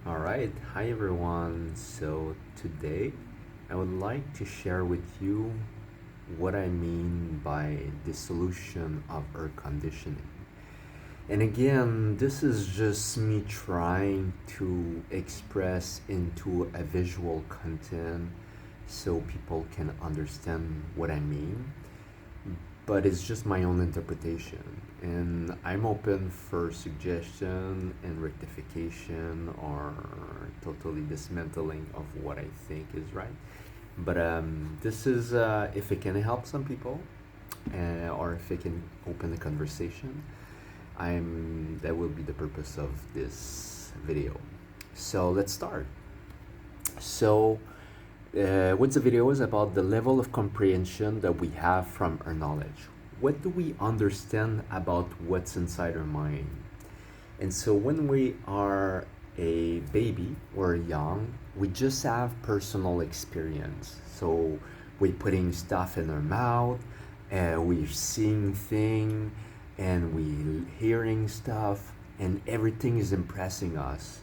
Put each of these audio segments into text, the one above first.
All right, hi everyone. So today I would like to share with you what I mean by dissolution of air conditioning. And again, this is just me trying to express into a visual content so people can understand what I mean, but it's just my own interpretation. And I'm open for suggestion and rectification or totally dismantling of what I think is right. But this is if it can help some people, or if it can open a conversation. That will be the purpose of this video. So let's start. So what the video is about, the level of comprehension that we have from our knowledge. What do we understand about what's inside our mind? And so when we are a baby or young, we just have personal experience. So we're putting stuff in our mouth, we're seeing things, and we hearing stuff, and everything is impressing us.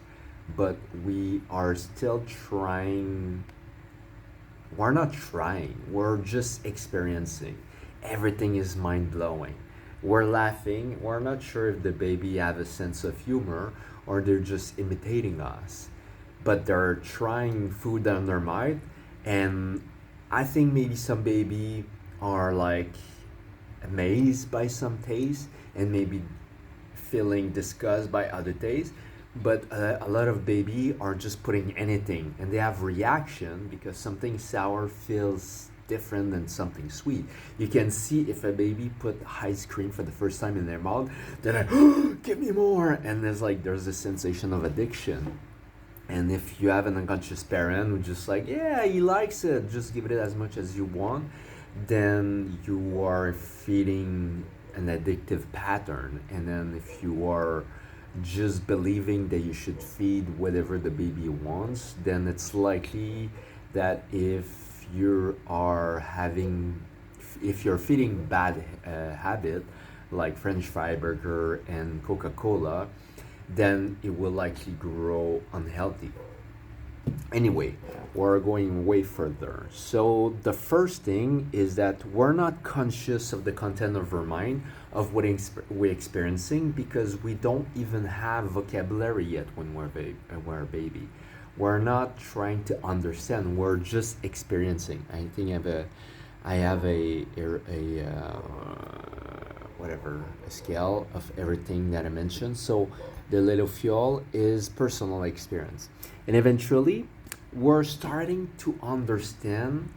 But we are still trying. We're not trying. We're just experiencing. Everything is mind blowing. We're laughing. We're not sure if the baby have a sense of humor or they're just imitating us. But they're trying food on their mind, and I think maybe some baby are like amazed by some taste and maybe feeling disgust by other tastes, but a lot of baby are just putting anything and they have reaction because something sour feels different than something sweet. You can see if a baby put ice cream for the first time in their mouth, they're like, oh, give me more, and there's a sensation of addiction. And if you have an unconscious parent who just like, yeah, he likes it, just give it as much as you want, then you are feeding an addictive pattern. And then if you are just believing that you should feed whatever the baby wants, then it's likely that if you're feeding bad habit like French fry burger and Coca-Cola, then it will likely grow unhealthy. Anyway, we're going way further. So the first thing is that we're not conscious of the content of our mind, of what we're experiencing, because we don't even have vocabulary yet when we're a baby. We're not trying to understand. We're just experiencing. I think I have a scale of everything that I mentioned. So the little fuel is personal experience, and eventually we're starting to understand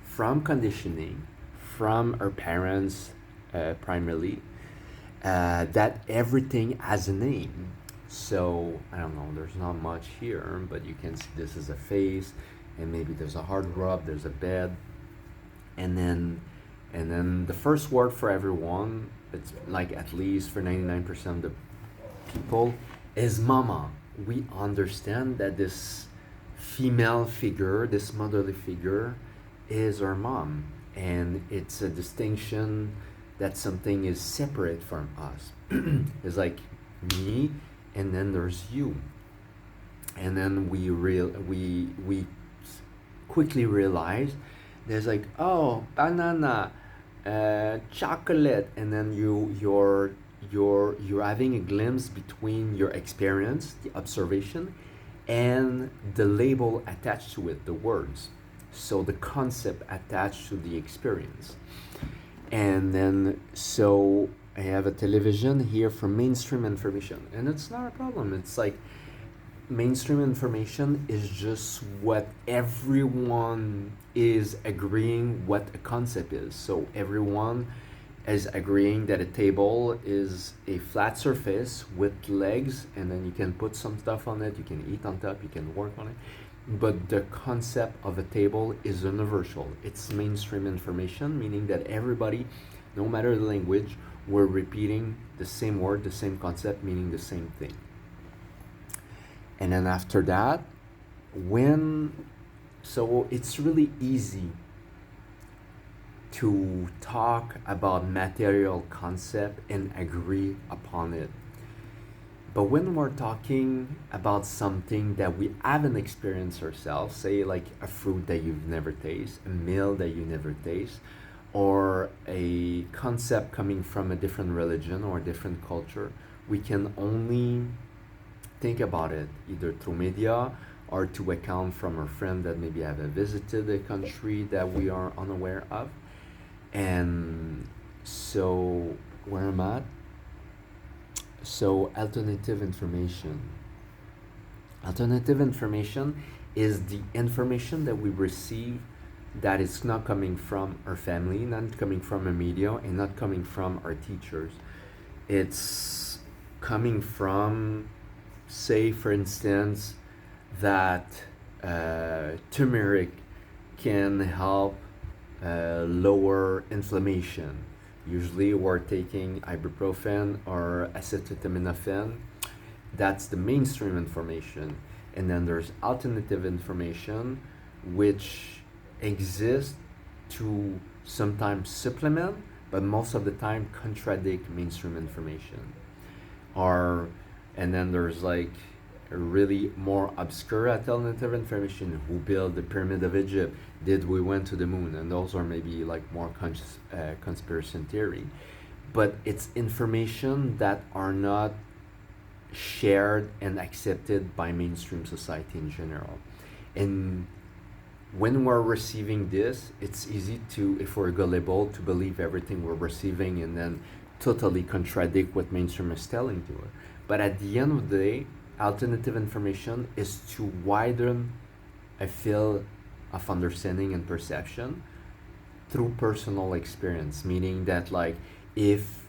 from conditioning, from our parents, primarily, that everything has a name. So I don't know, there's not much here, but you can see this is a face, and maybe there's a hard rub, there's a bed, and then the first word for everyone, it's like at least for 99% of the people, is mama. We understand that this female figure, this motherly figure, is our mom, and it's a distinction that something is separate from us. It's like me, and then there's you, and then we quickly realize there's like, oh, banana, chocolate, and then you're having a glimpse between your experience, the observation, and the label attached to it, the words. So the concept attached to the experience. And then, so I have a television here for mainstream information, and it's not a problem. It's like mainstream information is just what everyone is agreeing what a concept is. So everyone is agreeing that a table is a flat surface with legs, and then you can put some stuff on it, you can eat on top, you can work on it. But the concept of a table is universal. It's mainstream information, meaning that everybody, no matter the language, we're repeating the same word, the same concept, meaning the same thing. And then after that, so it's really easy to talk about material concept and agree upon it. But when we're talking about something that we haven't experienced ourselves, say like a fruit that you've never tasted, a meal that you never taste, or a concept coming from a different religion or a different culture, we can only think about it either through media or to account from our friend that maybe have visited a country that we are unaware of. And so where I'm at, so alternative information. Alternative information is the information that we receive that is not coming from our family, not coming from a media, and not coming from our teachers. It's coming from, say, for instance, that turmeric can help lower inflammation. Usually we're taking ibuprofen or acetaminophen. That's the mainstream information. And then there's alternative information which exists to sometimes supplement, but most of the time contradict mainstream information. Or, and then there's like a really more obscure alternative information. Who built the pyramid of Egypt? Did we went to the moon? And those are maybe like more conspiracy theory. But it's information that are not shared and accepted by mainstream society in general. And when we're receiving this, it's easy to, if we're gullible, to believe everything we're receiving and then totally contradict what mainstream is telling to us. But at the end of the day, alternative information is to widen a field of understanding and perception through personal experience, meaning that like if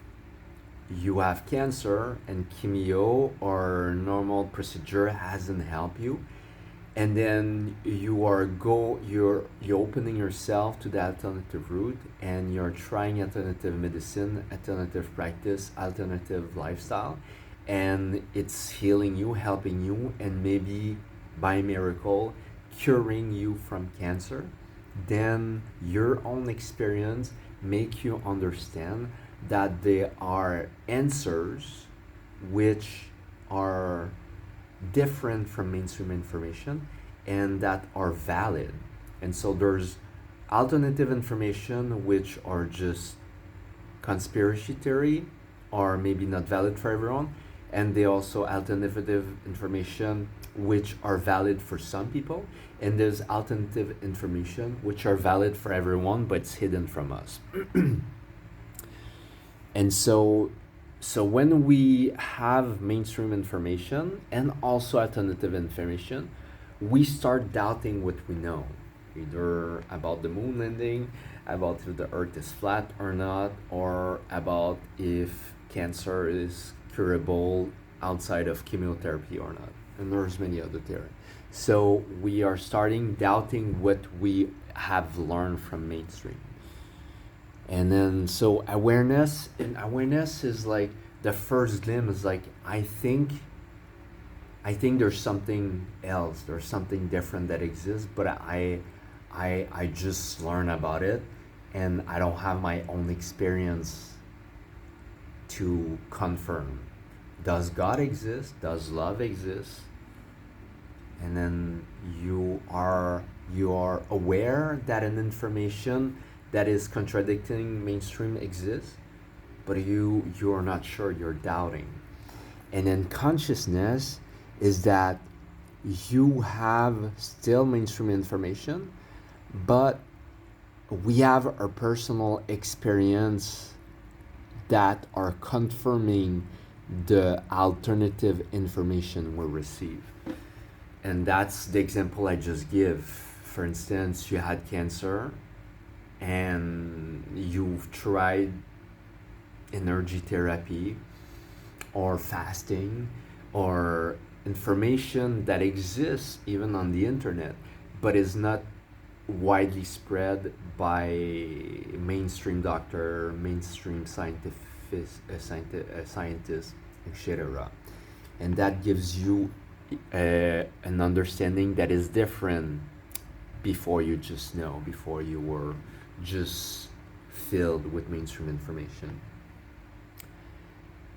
you have cancer and chemo or normal procedure hasn't helped you, and then you're opening yourself to the alternative route and you're trying alternative medicine, alternative practice, alternative lifestyle, and it's healing you, helping you, and maybe by miracle curing you from cancer, then your own experience make you understand that there are answers which are different from mainstream information and that are valid. And so there's alternative information which are just conspiracy theory or maybe not valid for everyone, and they also alternative information which are valid for some people, and there's alternative information which are valid for everyone but it's hidden from us. And so when we have mainstream information and also alternative information, we start doubting what we know, either about the moon landing, about if the earth is flat or not, or about if cancer is curable outside of chemotherapy or not. And there's many other theories. So we are starting doubting what we have learned from mainstream. And then so awareness is like the first glimpse is like I think there's something else, there's something different that exists, but I just learn about it and I don't have my own experience to confirm. Does God exist? Does love exist? And then you are aware that an information that is contradicting mainstream exists, but you are not sure, you're doubting. And then consciousness is that you have still mainstream information, but we have our personal experience that are confirming the alternative information we receive. And that's the example I just give. For instance, you had cancer and you've tried energy therapy or fasting or information that exists even on the internet but is not widely spread by mainstream doctor, mainstream scientists, etc. And that gives you an understanding that is different before you were just filled with mainstream information.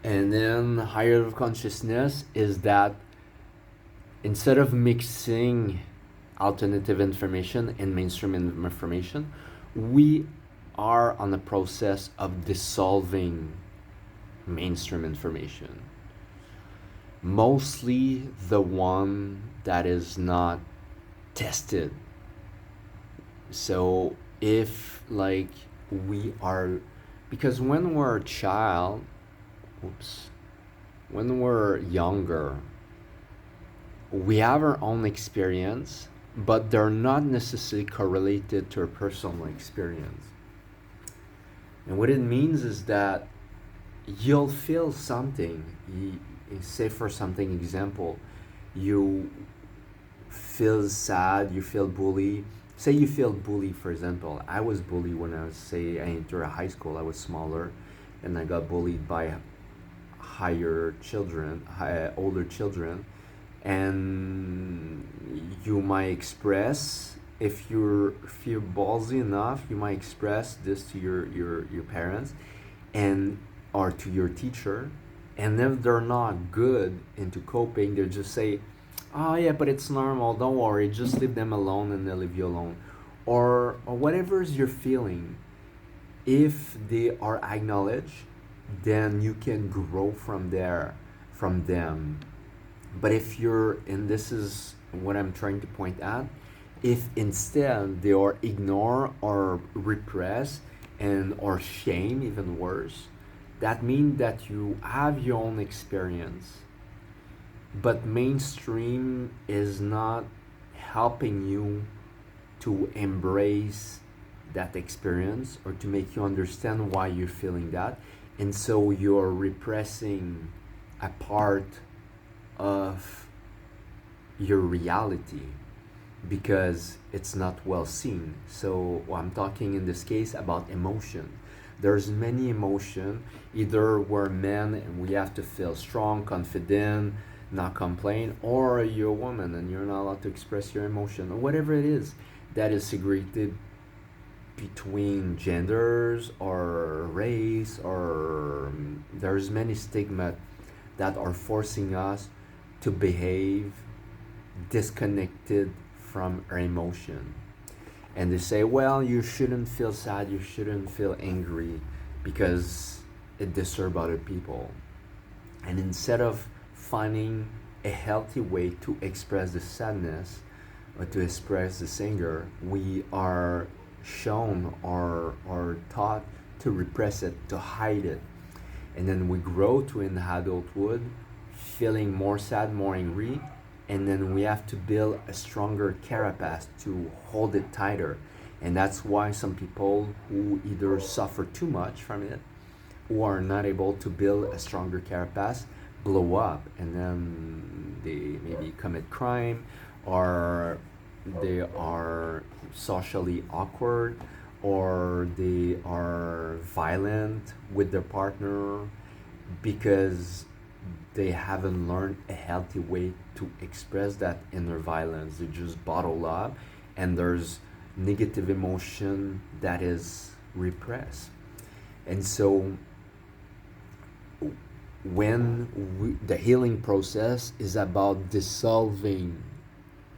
And then higher level consciousness is that instead of mixing alternative information and mainstream information, we are on the process of dissolving mainstream information. Mostly the one that is not tested. So if like we are, because when we're a child, when we're younger, we have our own experience, but they're not necessarily correlated to our personal experience. And what it means is that you'll feel something. Say for something example, you feel sad, you feel bully. Say you feel bully, for example. I was bullied when I was, say, I entered high school. I was smaller, and I got bullied by older children, and you might express, if you're ballsy enough, you might express this to your parents, and or to your teacher, and if they're not good into coping, they'll just say, oh yeah, but it's normal, don't worry, just leave them alone and they'll leave you alone, or whatever is you're feeling. If they are acknowledged, then you can grow from there, from them. But if you're, and this is what I'm trying to point out, if instead they are ignore or repress and or shame, even worse, that means that you have your own experience, but mainstream is not helping you to embrace that experience or to make you understand why you're feeling that. And so you're repressing a part of your reality because it's not well seen. So I'm talking in this case about emotion. There's many emotion. Either we're men and we have to feel strong, confident, not complain, or you're a woman and you're not allowed to express your emotion, or whatever it is that is segregated between genders or race, or there's many stigma that are forcing us to behave disconnected from our emotion. And they say, well, you shouldn't feel sad, you shouldn't feel angry because it disturbs other people. And instead of finding a healthy way to express the sadness or to express this anger, we are shown or taught to repress it, to hide it. And then we grow to in adulthood feeling more sad, more angry, and then we have to build a stronger carapace to hold it tighter. And that's why some people who either suffer too much from it or are not able to build a stronger carapace blow up, and then they maybe commit crime, or they are socially awkward, or they are violent with their partner because they haven't learned a healthy way to express that inner violence. They just bottle up, and there's negative emotion that is repressed. And so the healing process is about dissolving.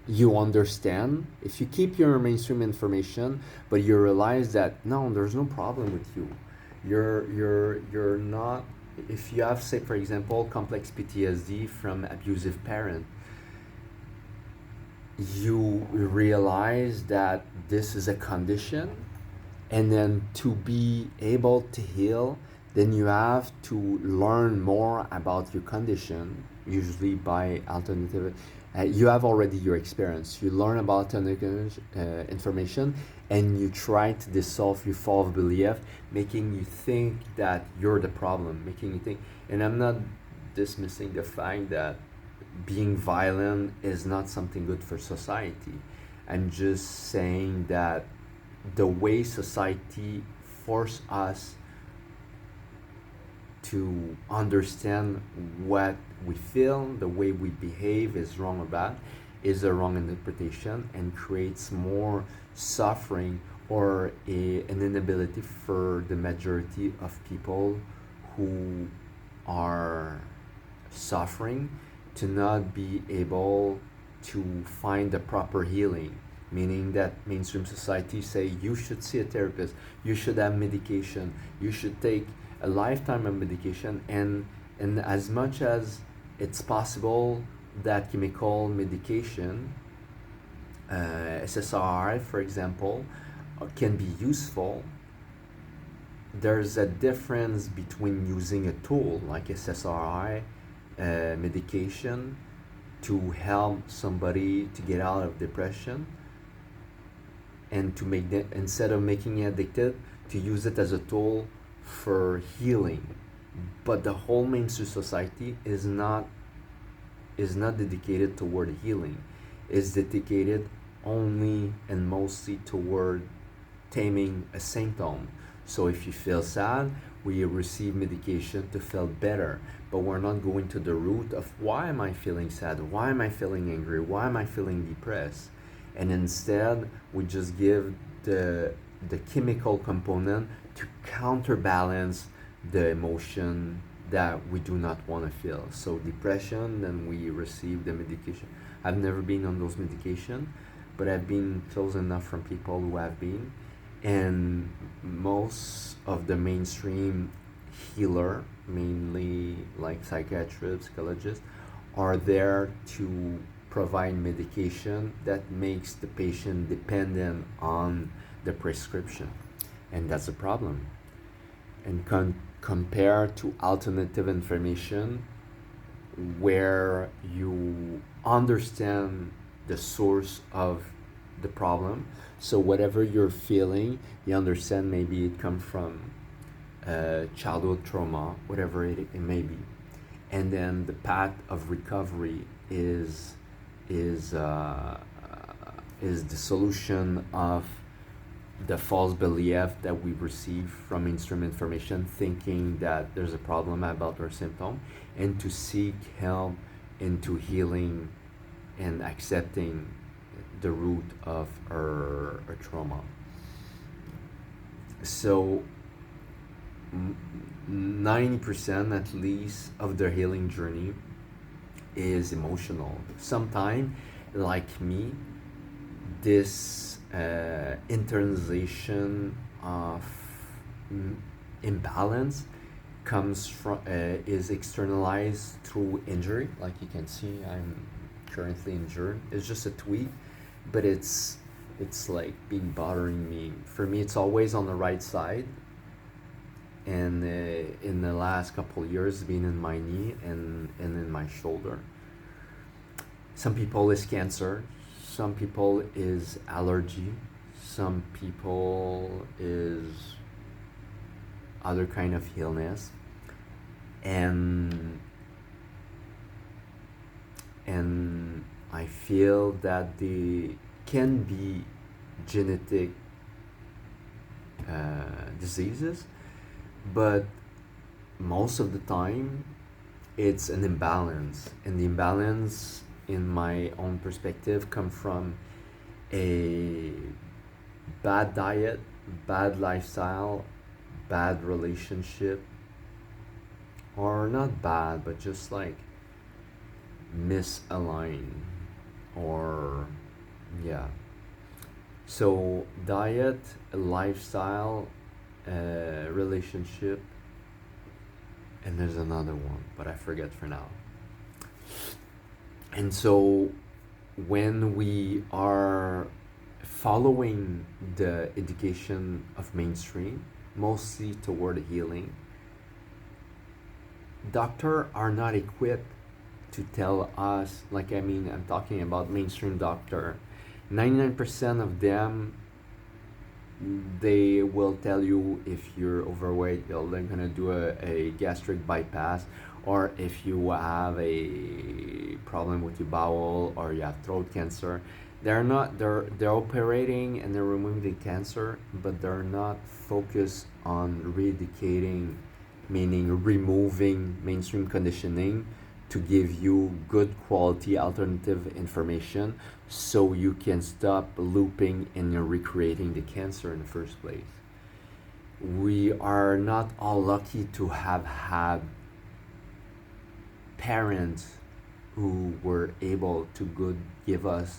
You understand, if you keep your mainstream information, but you realize that no, there's no problem with you. You're not. If you have, say, for example, complex PTSD from abusive parent, you realize that this is a condition, and then to be able to heal, then you have to learn more about your condition, usually by alternative. You have already your experience. You learn about alternative information, and you try to dissolve your false belief, making you think that you're the problem, making you think. And I'm not dismissing the fact that being violent is not something good for society. I'm just saying that the way society force us to understand what we feel, the way we behave is wrong or bad, is a wrong interpretation, and creates more suffering or an inability for the majority of people who are suffering to not be able to find the proper healing, meaning that mainstream society say you should see a therapist, you should have medication, you should take a lifetime of medication, and as much as it's possible that chemical medication, SSRI for example, can be useful, there's a difference between using a tool like SSRI medication to help somebody to get out of depression, and to make them, instead of making it addicted, to use it as a tool for healing. But the whole mainstream society is not dedicated toward healing, is dedicated only and mostly toward taming a symptom. So if you feel sad, we receive medication to feel better, but we're not going to the root of why am I feeling sad, why am I feeling angry, why am I feeling depressed, and instead we just give the chemical component to counterbalance the emotion that we do not want to feel. So depression, then we receive the medication. I've never been on those medication, but I've been close enough from people who have been, and most of the mainstream healer, mainly like psychiatrists, psychologists, are there to provide medication that makes the patient dependent on the prescription, and that's a problem. And compared to alternative information where you understand the source of the problem, so whatever you're feeling, you understand maybe it comes from childhood trauma, whatever it may be, and then the path of recovery is uh, is the solution of the false belief that we receive from mainstream information, thinking that there's a problem about our symptom, and to seek help into healing and accepting the root of our trauma. So 90% at least of their healing journey is emotional. Sometimes, like me, this internalization of imbalance comes from is externalized through injury. Like you can see, I'm currently injured. It's just a tweak, but it's like being bothering me. For me, it's always on the right side, and in the last couple of years, been in my knee and in my shoulder. Some people is cancer, some people is allergy, some people is other kind of illness, and I feel that they can be genetic diseases, but most of the time it's an imbalance, and the imbalance in my own perspective come from a bad diet, bad lifestyle, bad relationship, or not bad, but just like misaligned, or yeah. So diet, lifestyle, relationship, and there's another one, but I forget for now. And so when we are following the education of mainstream, mostly toward healing, doctors are not equipped to tell us, like, I mean, I'm talking about mainstream doctor. 99% of them, they will tell you if you're overweight, they're gonna do a gastric bypass, or if you have a problem with your bowel or you have throat cancer. They're operating and they're removing the cancer, but they're not focused on re-educating, meaning removing mainstream conditioning to give you good quality alternative information so you can stop looping and recreating the cancer in the first place. We are not all lucky to have had parents who were able to good give us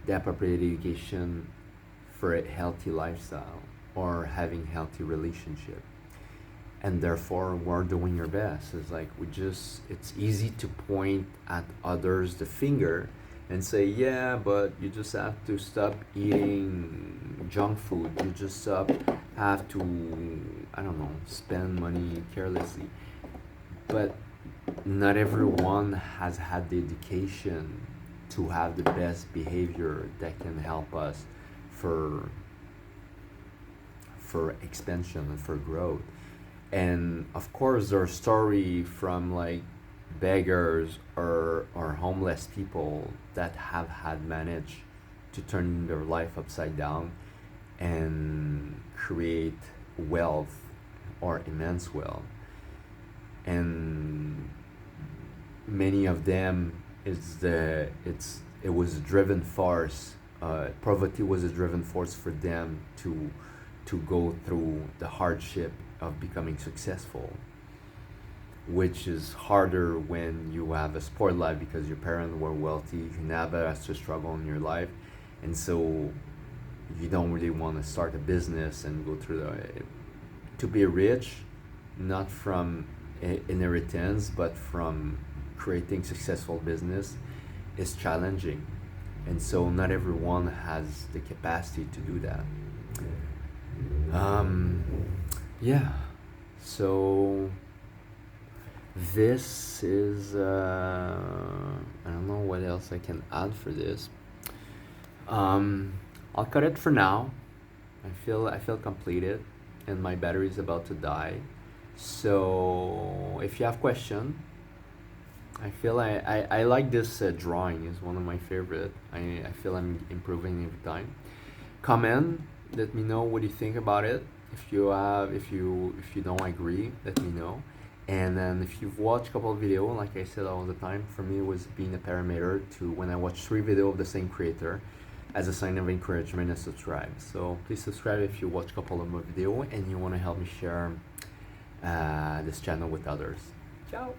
the appropriate education for a healthy lifestyle or having healthy relationship, and therefore we're doing your best. It's like it's easy to point at others the finger and say, yeah, but you just have to stop eating junk food, you just have to, I don't know, spend money carelessly. But not everyone has had the education to have the best behavior that can help us for expansion and for growth. And of course there are story from like beggars or homeless people that have had managed to turn their life upside down and create wealth or immense wealth. And many of them it was a driven force. Poverty was a driven force for them to go through the hardship of becoming successful, which is harder when you have a sport life because your parents were wealthy. You never has to struggle in your life, and so you don't really want to start a business and go through to be rich, not from inheritance but from creating successful business, is challenging, and so not everyone has the capacity to do that. Yeah, so this is I don't know what else I can add for this. I'll cut it for now. I feel completed, and my battery is about to die. So if you have question, I like this drawing. It's one of my favorite. I feel I'm improving every time. Comment. Let me know what you think about it. If you don't agree, let me know. And then if you've watched a couple of videos, like I said all the time, for me it was being a parameter to when I watch 3 videos of the same creator as a sign of encouragement and subscribe. So please subscribe if you watch a couple of my videos and you want to help me share this channel with others. Ciao.